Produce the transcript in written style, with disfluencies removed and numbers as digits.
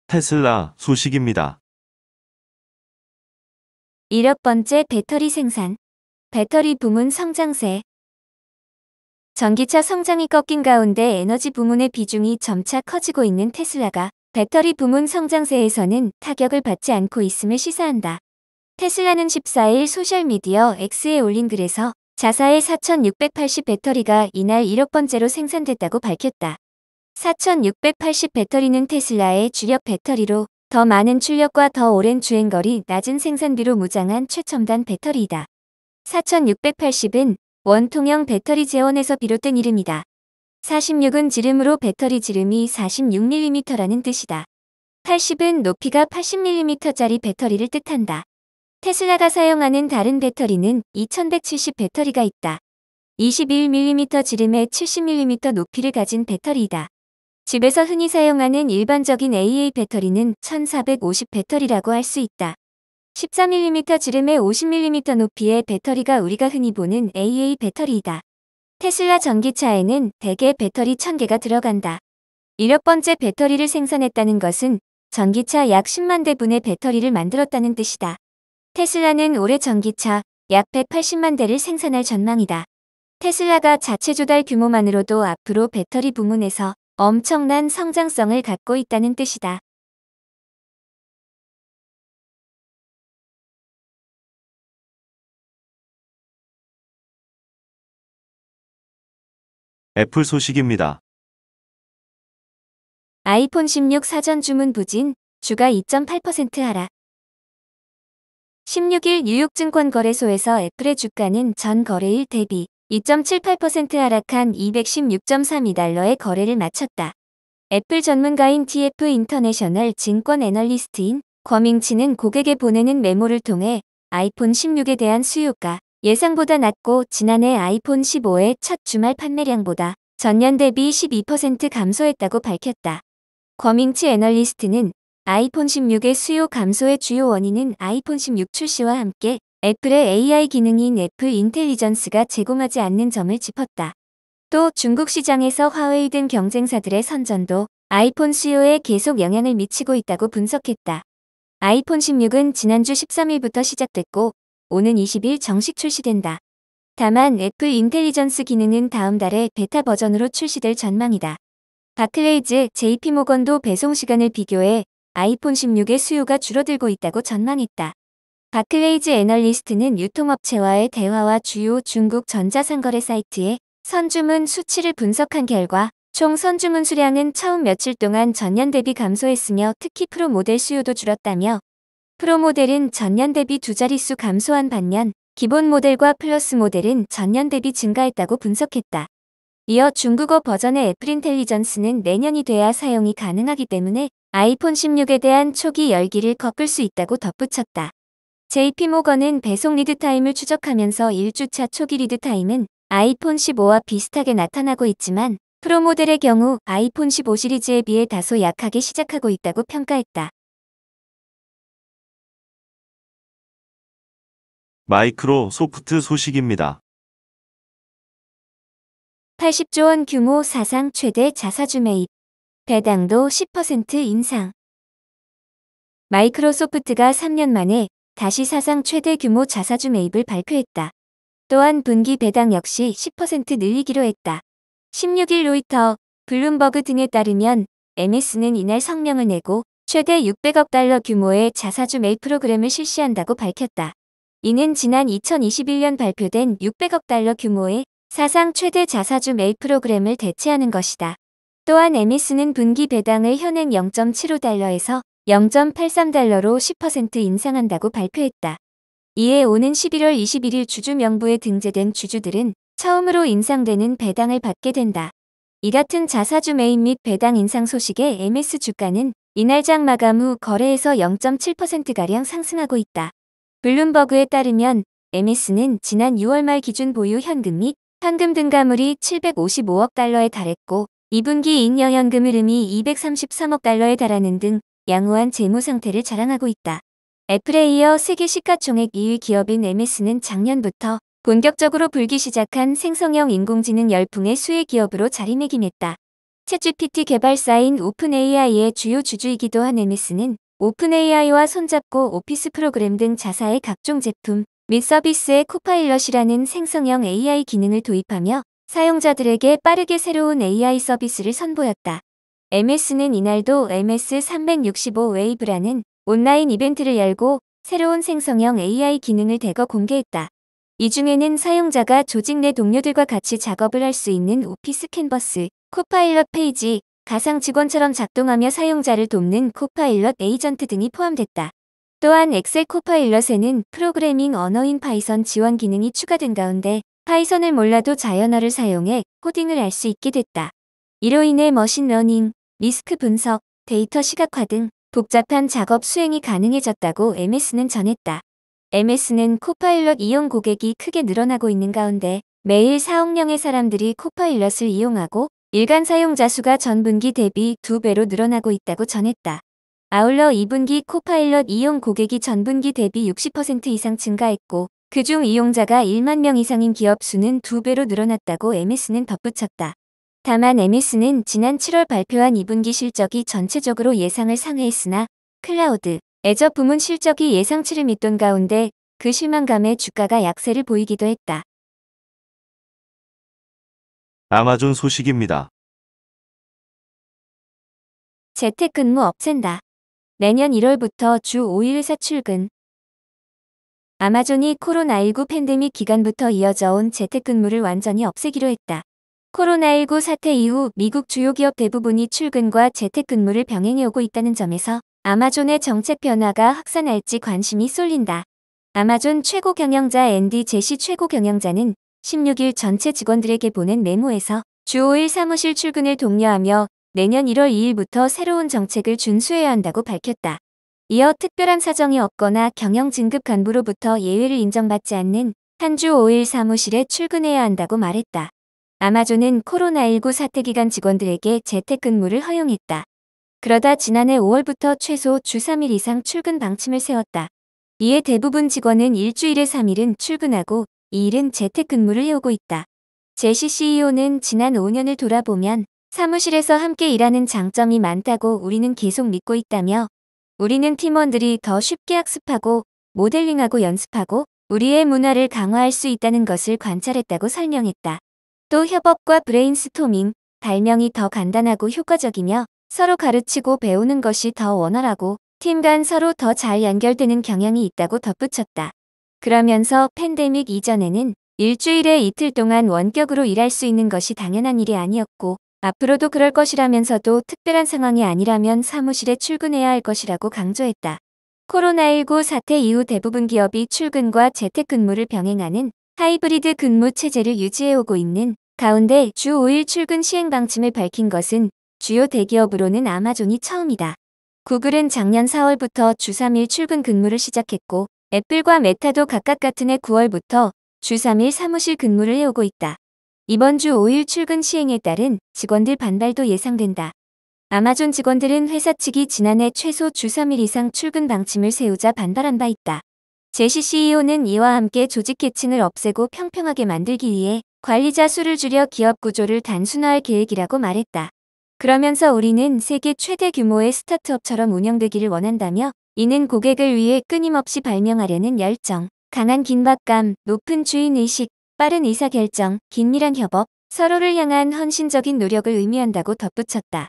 테슬라 소식입니다. 7번째 배터리 생산. 배터리 부문 성장세. 전기차 성장이 꺾인 가운데 에너지 부문의 비중이 점차 커지고 있는 테슬라가 배터리 부문 성장세에서는 타격을 받지 않고 있음을 시사한다. 테슬라는 14일 소셜미디어 X에 올린 글에서 자사의 4680 배터리가 이날 1억 번째로 생산됐다고 밝혔다. 4680 배터리는 테슬라의 주력 배터리로 더 많은 출력과 더 오랜 주행거리, 낮은 생산비로 무장한 최첨단 배터리이다. 4680은 원통형 배터리 재원에서 비롯된 이름이다. 46은 지름으로 배터리 지름이 46mm라는 뜻이다. 80은 높이가 80mm짜리 배터리를 뜻한다. 테슬라가 사용하는 다른 배터리는 2170 배터리가 있다. 21mm 지름에 70mm 높이를 가진 배터리이다. 집에서 흔히 사용하는 일반적인 AA 배터리는 1450 배터리라고 할 수 있다. 14mm 지름에 50mm 높이의 배터리가 우리가 흔히 보는 AA 배터리이다. 테슬라 전기차에는 대개 배터리 1000개가 들어간다. 1억 번째 배터리를 생산했다는 것은 전기차 약 10만 대분의 배터리를 만들었다는 뜻이다. 테슬라는 올해 전기차 약 180만 대를 생산할 전망이다. 테슬라가 자체 조달 규모만으로도 앞으로 배터리 부문에서 엄청난 성장성을 갖고 있다는 뜻이다. 애플 소식입니다. 아이폰 16 사전 주문 부진, 주가 2.8% 하락. 16일 뉴욕증권거래소에서 애플의 주가는 전 거래일 대비 2.78% 하락한 216.32달러에 거래를 마쳤다. 애플 전문가인 TF 인터내셔널 증권 애널리스트인 권밍치는 고객에 보내는 메모를 통해 아이폰 16에 대한 수요가 예상보다 낮고 지난해 아이폰 15의 첫 주말 판매량보다 전년 대비 12% 감소했다고 밝혔다. 권밍치 애널리스트는 아이폰 16의 수요 감소의 주요 원인은 아이폰 16 출시와 함께 애플의 AI 기능인 애플 인텔리전스가 제공하지 않는 점을 짚었다. 또 중국 시장에서 화웨이 등 경쟁사들의 선전도 아이폰 수요에 계속 영향을 미치고 있다고 분석했다. 아이폰 16은 지난주 13일부터 시작됐고 오는 20일 정식 출시된다. 다만 애플 인텔리전스 기능은 다음 달에 베타 버전으로 출시될 전망이다. 바클레이즈, JP모건도 배송 시간을 비교해 아이폰 16의 수요가 줄어들고 있다고 전망했다. 바클레이즈 애널리스트는 유통업체와의 대화와 주요 중국 전자상거래 사이트에 선주문 수치를 분석한 결과 총 선주문 수량은 처음 며칠 동안 전년 대비 감소했으며 특히 프로 모델 수요도 줄었다며 프로 모델은 전년 대비 두 자릿수 감소한 반면 기본 모델과 플러스 모델은 전년 대비 증가했다고 분석했다. 이어 중국어 버전의 애플 인텔리전스는 내년이 돼야 사용이 가능하기 때문에 아이폰 16에 대한 초기 열기를 꺾을 수 있다고 덧붙였다. JP모건은 배송 리드타임을 추적하면서 1주차 초기 리드타임은 아이폰 15와 비슷하게 나타나고 있지만 프로 모델의 경우 아이폰 15 시리즈에 비해 다소 약하게 시작하고 있다고 평가했다. 마이크로소프트 소식입니다. 80조 원 규모 사상 최대 자사주 매입. 배당도 10% 인상. 마이크로소프트가 3년 만에 다시 사상 최대 규모 자사주 매입을 발표했다. 또한 분기 배당 역시 10% 늘리기로 했다. 16일 로이터, 블룸버그 등에 따르면 MS는 이날 성명을 내고 최대 600억 달러 규모의 자사주 매입 프로그램을 실시한다고 밝혔다. 이는 지난 2021년 발표된 600억 달러 규모의 사상 최대 자사주 매입 프로그램을 대체하는 것이다. 또한 MS는 분기 배당을 현행 0.75달러에서 0.83달러로 10% 인상한다고 발표했다. 이에 오는 11월 21일 주주 명부에 등재된 주주들은 처음으로 인상되는 배당을 받게 된다. 이 같은 자사주 매입 및 배당 인상 소식에 MS 주가는 이날 장 마감 후 거래에서 0.7%가량 상승하고 있다. 블룸버그에 따르면 MS는 지난 6월 말 기준 보유 현금 및 현금 등가물이 755억 달러에 달했고 2분기 잉여현금 흐름이 233억 달러에 달하는 등 양호한 재무 상태를 자랑하고 있다. 애플에 이어 세계 시가총액 2위 기업인 MS는 작년부터 본격적으로 불기 시작한 생성형 인공지능 열풍의 수혜 기업으로 자리매김했다. 챗GPT 개발사인 오픈AI의 주요 주주이기도 한 MS는 오픈AI와 손잡고 오피스 프로그램 등 자사의 각종 제품 및 서비스에 코파일럿이라는 생성형 AI 기능을 도입하며 사용자들에게 빠르게 새로운 AI 서비스를 선보였다. MS는 이날도 MS365 웨이브라는 온라인 이벤트를 열고 새로운 생성형 AI 기능을 대거 공개했다. 이 중에는 사용자가 조직 내 동료들과 같이 작업을 할 수 있는 오피스 캔버스, 코파일럿 페이지, 가상 직원처럼 작동하며 사용자를 돕는 코파일럿 에이전트 등이 포함됐다. 또한 엑셀 코파일럿에는 프로그래밍 언어인 파이썬 지원 기능이 추가된 가운데 파이썬을 몰라도 자연어를 사용해 코딩을 할 수 있게 됐다. 이로 인해 머신러닝, 리스크 분석, 데이터 시각화 등 복잡한 작업 수행이 가능해졌다고 MS는 전했다. MS는 코파일럿 이용 고객이 크게 늘어나고 있는 가운데 매일 4억 명의 사람들이 코파일럿을 이용하고 일간 사용자 수가 전분기 대비 2배로 늘어나고 있다고 전했다. 아울러 2분기 코파일럿 이용 고객이 전분기 대비 60% 이상 증가했고 그중 이용자가 1만 명 이상인 기업 수는 2배로 늘어났다고 MS는 덧붙였다. 다만 MS는 지난 7월 발표한 2분기 실적이 전체적으로 예상을 상회했으나 클라우드, 애저 부문 실적이 예상치를 밑돈 가운데 그 실망감에 주가가 약세를 보이기도 했다. 아마존 소식입니다. 재택근무 없앤다. 내년 1월부터 주 5일 회사 출근. 아마존이 코로나19 팬데믹 기간부터 이어져 온 재택근무를 완전히 없애기로 했다. 코로나19 사태 이후 미국 주요 기업 대부분이 출근과 재택근무를 병행해 오고 있다는 점에서 아마존의 정책 변화가 확산할지 관심이 쏠린다. 아마존 최고 경영자 앤디 제시 최고 경영자는 16일 전체 직원들에게 보낸 메모에서 주 5일 사무실 출근을 독려하며 내년 1월 2일부터 새로운 정책을 준수해야 한다고 밝혔다. 이어 특별한 사정이 없거나 경영 진급 간부로부터 예외를 인정받지 않는 한 주 5일 사무실에 출근해야 한다고 말했다. 아마존은 코로나19 사태 기간 직원들에게 재택근무를 허용했다. 그러다 지난해 5월부터 최소 주 3일 이상 출근 방침을 세웠다. 이에 대부분 직원은 일주일에 3일은 출근하고 2일은 재택근무를 해오고 있다. 제시 CEO는 지난 5년을 돌아보면 사무실에서 함께 일하는 장점이 많다고 우리는 계속 믿고 있다며 우리는 팀원들이 더 쉽게 학습하고 모델링하고 연습하고 우리의 문화를 강화할 수 있다는 것을 관찰했다고 설명했다. 또 협업과 브레인스토밍, 발명이 더 간단하고 효과적이며 서로 가르치고 배우는 것이 더 원활하고 팀 간 서로 더 잘 연결되는 경향이 있다고 덧붙였다. 그러면서 팬데믹 이전에는 일주일에 이틀 동안 원격으로 일할 수 있는 것이 당연한 일이 아니었고 앞으로도 그럴 것이라면서도 특별한 상황이 아니라면 사무실에 출근해야 할 것이라고 강조했다. 코로나19 사태 이후 대부분 기업이 출근과 재택근무를 병행하는 하이브리드 근무 체제를 유지해오고 있는 가운데 주 5일 출근 시행 방침을 밝힌 것은 주요 대기업으로는 아마존이 처음이다. 구글은 작년 4월부터 주 3일 출근 근무를 시작했고 애플과 메타도 각각 같은 해 9월부터 주 3일 사무실 근무를 해오고 있다. 이번 주 5일 출근 시행에 따른 직원들 반발도 예상된다. 아마존 직원들은 회사 측이 지난해 최소 주 3일 이상 출근 방침을 세우자 반발한 바 있다. 제시 CEO는 이와 함께 조직 계층을 없애고 평평하게 만들기 위해 관리자 수를 줄여 기업 구조를 단순화할 계획이라고 말했다. 그러면서 우리는 세계 최대 규모의 스타트업처럼 운영되기를 원한다며 이는 고객을 위해 끊임없이 발명하려는 열정, 강한 긴박감, 높은 주인의식, 빠른 의사결정, 긴밀한 협업, 서로를 향한 헌신적인 노력을 의미한다고 덧붙였다.